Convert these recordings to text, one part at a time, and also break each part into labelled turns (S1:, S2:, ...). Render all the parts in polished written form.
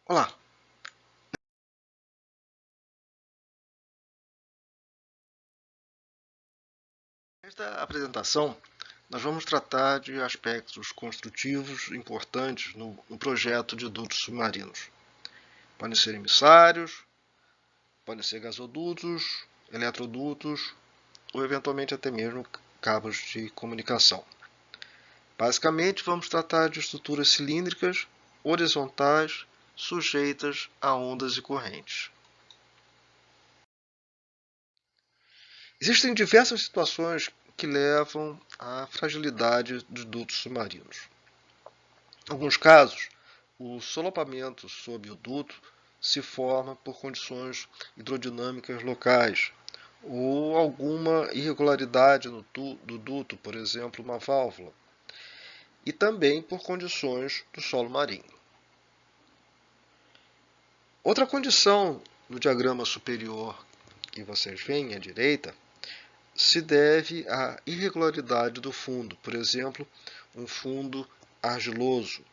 S1: Olá! Nesta apresentação, nós vamos tratar de aspectos construtivos importantes no projeto de dutos submarinos. Podem ser emissários, podem ser gasodutos, eletrodutos ou eventualmente até mesmo cabos de comunicação. Basicamente, vamos tratar de estruturas cilíndricas, horizontais, sujeitas a ondas e correntes. Existem diversas situações que levam à fragilidade de dutos submarinos. Em alguns casos, o solapamento sob o duto se forma por condições hidrodinâmicas locais ou alguma irregularidade do duto, por exemplo, uma válvula, e também por condições do solo marinho. Outra condição no diagrama superior que vocês veem à direita se deve à irregularidade do fundo, por exemplo, um fundo argiloso.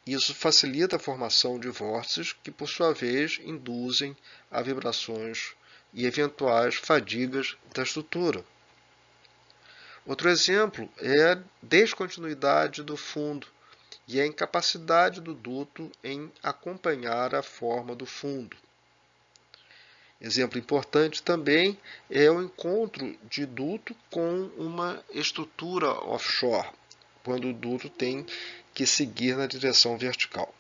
S1: Isso facilita a formação de vórtices que, por sua vez, induzem a vibrações e eventuais fadigas da estrutura. Outro exemplo é a descontinuidade do fundo e a incapacidade do duto em acompanhar a forma do fundo. Exemplo importante também é o encontro de duto com uma estrutura offshore, quando o duto tem que seguir na direção vertical.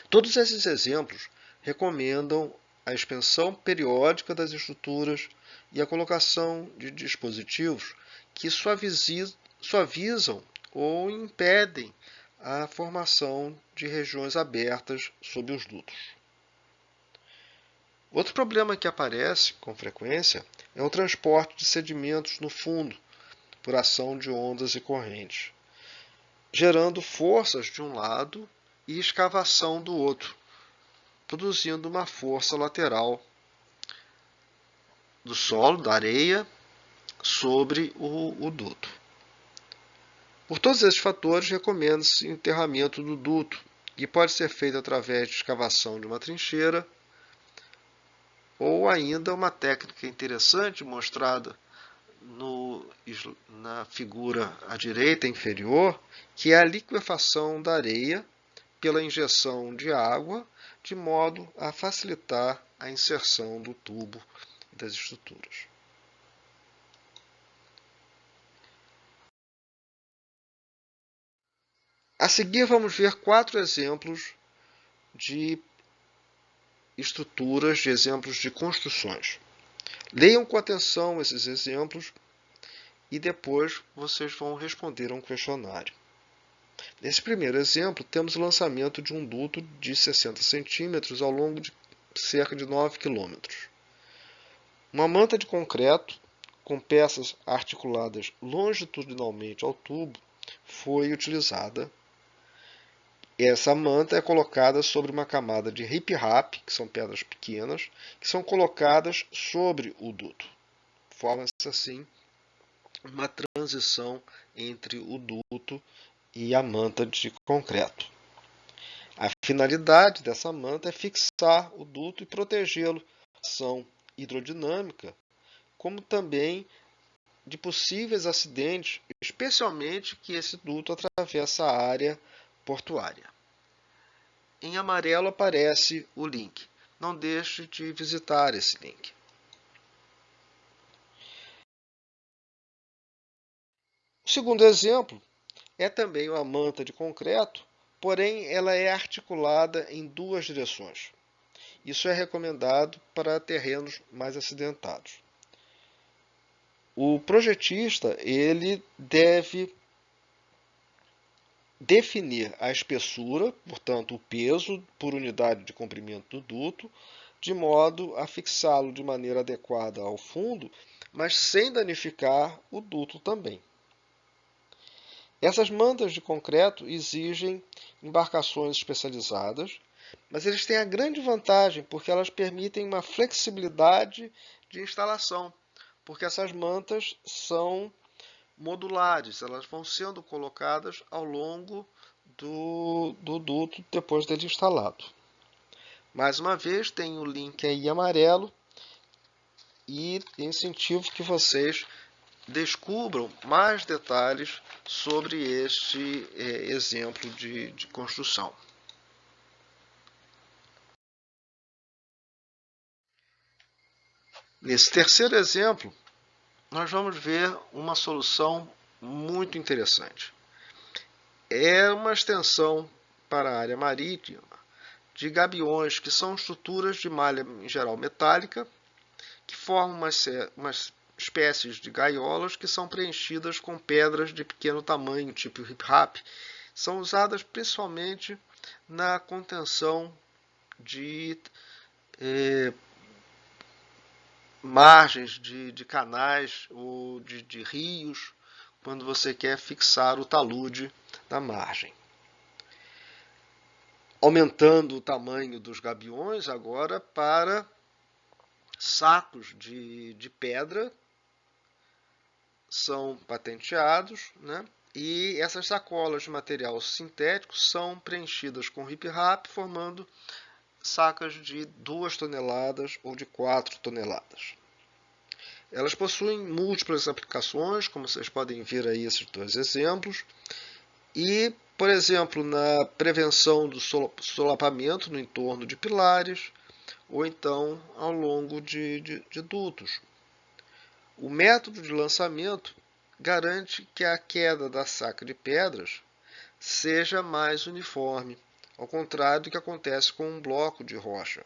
S1: Todos esses exemplos recomendam a expansão periódica das estruturas e a colocação de dispositivos que suavizam ou impedem a formação de regiões abertas sob os dutos. Outro problema que aparece com frequência é o transporte de sedimentos no fundo por ação de ondas e correntes, gerando forças de um lado e escavação do outro, produzindo uma força lateral do solo, da areia, sobre o duto. Por todos esses fatores, recomenda-se o enterramento do duto, que pode ser feito através de escavação de uma trincheira, ou ainda uma técnica interessante mostrada na figura à direita inferior, que é a liquefação da areia pela injeção de água, de modo a facilitar a inserção do tubo e das estruturas. A seguir, vamos ver 4 exemplos de estruturas, de exemplos de construções. Leiam com atenção esses exemplos e depois vocês vão responder a um questionário. Nesse primeiro exemplo, temos o lançamento de um duto de 60 centímetros ao longo de cerca de 9 quilômetros. Uma manta de concreto com peças articuladas longitudinalmente ao tubo foi utilizada. Essa manta é colocada sobre uma camada de riprap, que são pedras pequenas, que são colocadas sobre o duto. Forma-se assim uma transição entre o duto e a manta de concreto. A finalidade dessa manta é fixar o duto e protegê-lo da ação hidrodinâmica, como também de possíveis acidentes, especialmente que esse duto atravessa a área portuária. Em amarelo aparece o link. Não deixe de visitar esse link. O segundo exemplo é também uma manta de concreto, porém ela é articulada em 2 direções. Isso é recomendado para terrenos mais acidentados. O projetista ele deve definir a espessura, portanto o peso por unidade de comprimento do duto, de modo a fixá-lo de maneira adequada ao fundo, mas sem danificar o duto também. Essas mantas de concreto exigem embarcações especializadas, mas eles têm a grande vantagem porque elas permitem uma flexibilidade de instalação, porque essas mantas são modulares, elas vão sendo colocadas ao longo do duto depois dele instalado. Mais uma vez, tem o link aí em amarelo e incentivo que vocês descubram mais detalhes sobre este exemplo de construção. Nesse terceiro exemplo, nós vamos ver uma solução muito interessante. É uma extensão para a área marítima de gabiões, que são estruturas de malha em geral metálica, que formam umas espécies de gaiolas que são preenchidas com pedras de pequeno tamanho, tipo hip-hop. São usadas principalmente na contenção de margens de canais ou de rios, quando você quer fixar o talude na margem. Aumentando o tamanho dos gabiões agora para sacos de pedra, são patenteados, né? E essas sacolas de material sintético são preenchidas com hip-hop, formando sacas de 2 toneladas ou de 4 toneladas. Elas possuem múltiplas aplicações, como vocês podem ver aí esses dois exemplos. E, por exemplo, na prevenção do solapamento no entorno de pilares, ou então ao longo de dutos. O método de lançamento garante que a queda da saca de pedras seja mais uniforme, ao contrário do que acontece com um bloco de rocha.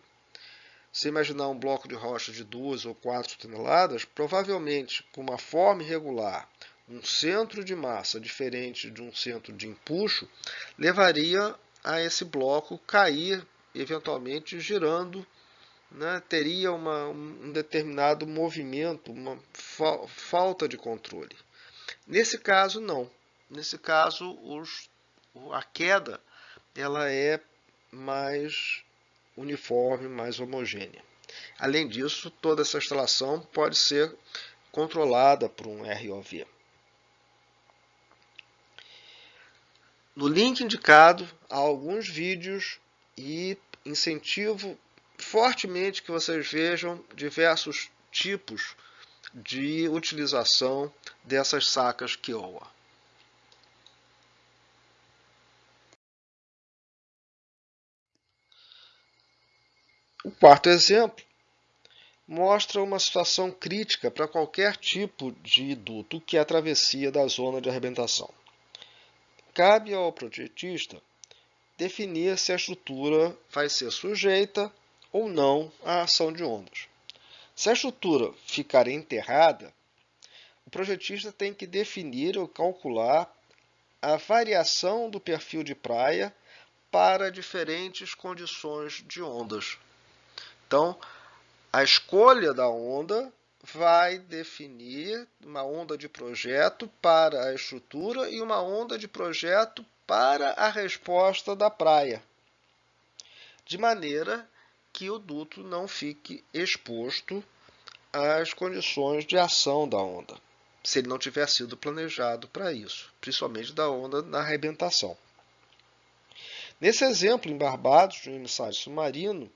S1: Se imaginar um bloco de rocha de 2 ou 4 toneladas, provavelmente com uma forma irregular, um centro de massa diferente de um centro de empuxo, levaria a esse bloco cair, eventualmente girando, né? Teria um determinado movimento, uma falta de controle. Nesse caso, não. Nesse caso, a queda ela é mais uniforme, mais homogênea. Além disso, toda essa instalação pode ser controlada por um ROV. No link indicado há alguns vídeos e incentivo fortemente que vocês vejam diversos tipos de utilização dessas sacas Kiowa. O quarto exemplo mostra uma situação crítica para qualquer tipo de duto que é a travessia da zona de arrebentação. Cabe ao projetista definir se a estrutura vai ser sujeita ou não à ação de ondas. Se a estrutura ficar enterrada, o projetista tem que definir ou calcular a variação do perfil de praia para diferentes condições de ondas. Então, a escolha da onda vai definir uma onda de projeto para a estrutura e uma onda de projeto para a resposta da praia, de maneira que o duto não fique exposto às condições de ação da onda, se ele não tiver sido planejado para isso, principalmente da onda na arrebentação. Nesse exemplo, em Barbados, de um emissário submarino,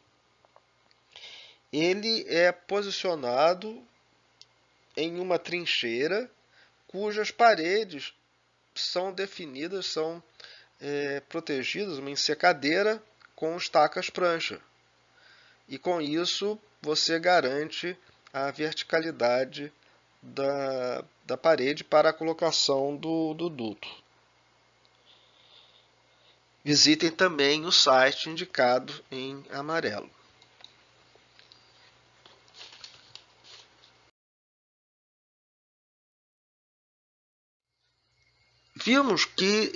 S1: ele é posicionado em uma trincheira cujas paredes são definidas, são protegidas, uma ensecadeira com estacas prancha. E com isso você garante a verticalidade da parede para a colocação do duto. Visitem também o site indicado em amarelo. Vimos que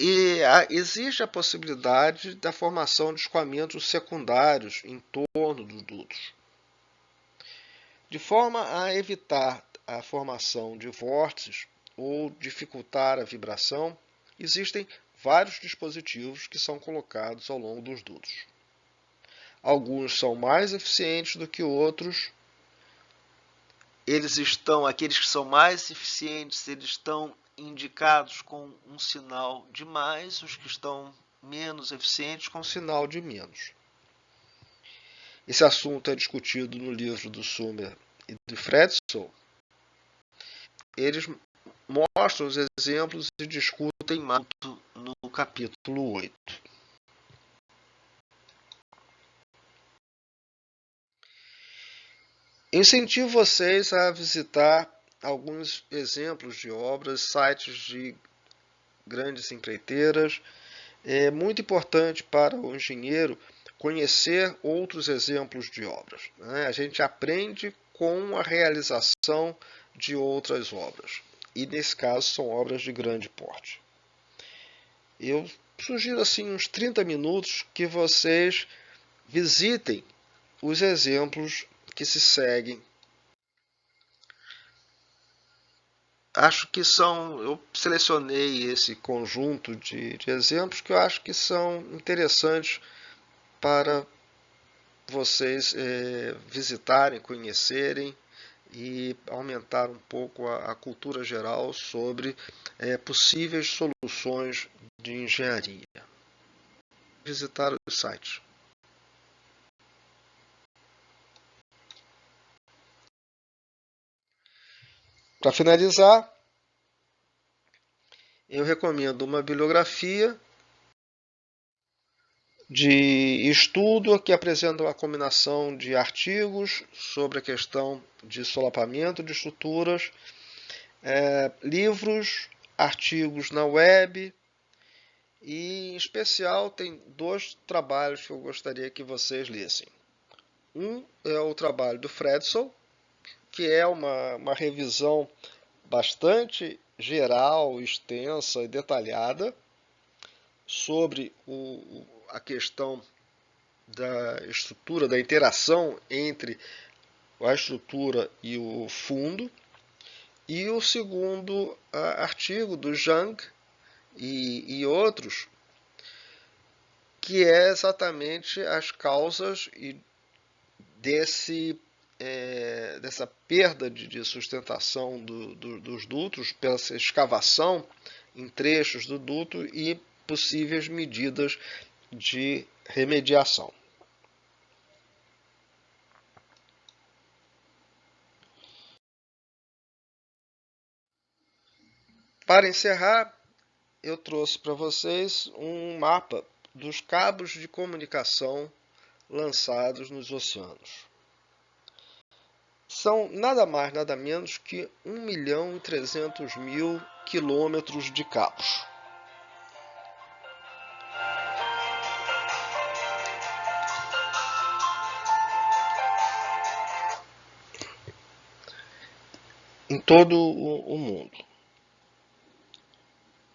S1: existe a possibilidade da formação de escoamentos secundários em torno dos dutos. De forma a evitar a formação de vórtices ou dificultar a vibração, existem vários dispositivos que são colocados ao longo dos dutos. Alguns são mais eficientes do que outros. Aqueles que são mais eficientes, eles estão indicados com um sinal de mais, os que estão menos eficientes com sinal de menos. Esse assunto é discutido no livro do Sommer e do Fredson. Eles mostram os exemplos e discutem mais no capítulo 8. Incentivo vocês a visitar alguns exemplos de obras, sites de grandes empreiteiras. É muito importante para o engenheiro conhecer outros exemplos de obras, né? A gente aprende com a realização de outras obras. E nesse caso são obras de grande porte. Eu sugiro assim uns 30 minutos que vocês visitem os exemplos que se seguem. Acho que eu selecionei esse conjunto de exemplos que eu acho que são interessantes para vocês visitarem, conhecerem e aumentar um pouco a cultura geral sobre possíveis soluções de engenharia. Visitar os sites. Para finalizar, eu recomendo uma bibliografia de estudo que apresenta uma combinação de artigos sobre a questão de solapamento de estruturas, livros, artigos na web e, em especial, tem 2 trabalhos que eu gostaria que vocês lessem. Um é o trabalho do Fredson, que é uma revisão bastante geral, extensa e detalhada sobre a questão da estrutura, da interação entre a estrutura e o fundo. E o segundo artigo do Zhang e outros, que é exatamente as causas dessa perda de sustentação dos dutos, pela escavação em trechos do duto e possíveis medidas de remediação. Para encerrar, eu trouxe para vocês um mapa dos cabos de comunicação lançados nos oceanos. São nada mais, nada menos que 1.300.000 quilômetros de cabos. Em todo o mundo.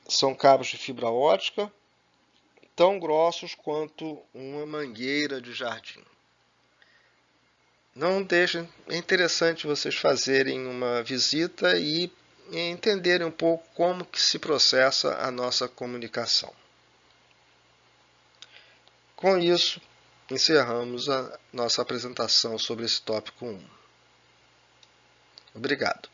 S1: São cabos de fibra ótica, tão grossos quanto uma mangueira de jardim. Não deixem, é interessante vocês fazerem uma visita e entenderem um pouco como que se processa a nossa comunicação. Com isso, encerramos a nossa apresentação sobre esse tópico 1. Obrigado.